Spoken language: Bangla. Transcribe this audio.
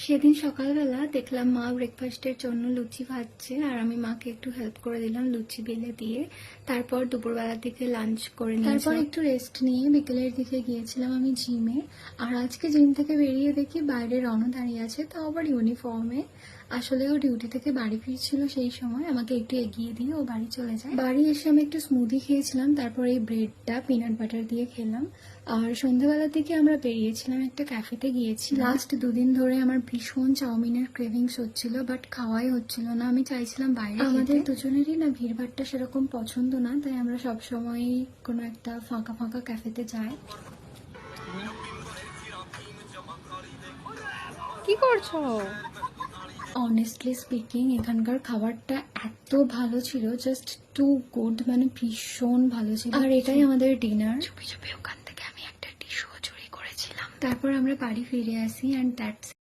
সেদিন সকালবেলা দেখলাম মা ব্রেকফাস্টের জন্য লুচি ভাজছে, আর আমি মাকে একটু হেল্প করে দিলাম লুচি বেলে দিয়ে। তারপর দুপুরবেলার দিকে লাঞ্চ করে তারপর একটু রেস্ট নিয়ে বিকেলের দিকে গিয়েছিলাম আমি জিমে। আর আজকে জিম থেকে বেরিয়ে দেখি বাইরে রণ দাঁড়িয়ে আছে, তাও আবার ইউনিফর্মে। আসলে ও ডিউটি থেকে বাড়ি ফিরছিল সেই সময়, আমাকে একটু এগিয়ে দিয়ে ও বাড়ি চলে যায়। বাড়ি এসে আমি একটু স্মুদি খেয়েছিলাম, তারপর এই ব্রেডটা পিনাট বাটার দিয়ে খেলাম। আর সন্ধ্যাবেলার দিকে আমরা বেরিয়েছিলাম, একটা ক্যাফেতে গিয়েছি। লাস্ট দুদিন ধরে আমার ভীষণ চাউমিনের ক্রেভিংস হচ্ছিল, বাট খাওয়াই হচ্ছিল না। আমি চাইছিলাম বাইরে। আমাদের দুজনেরই না ভিড়ভাড়টা সেরকম পছন্দ না, তাই আমরা সবসময় কোনো একটা ফাঁকা ফাঁকা ক্যাফেতে যাই। কি করছো? অনেস্টলি স্পিকিং এখানকার খাবারটা এত ভালো ছিল, জাস্ট টু গুড, মানে ভীষণ ভালো ছিল। আর এটাই আমাদের ডিনার। চুপি চুপি ওখান থেকে আমি একটা টিস্যুও চুরি করেছিলাম। তারপর আমরা বাড়ি ফিরে আসি, অ্যান্ড দ্যাটস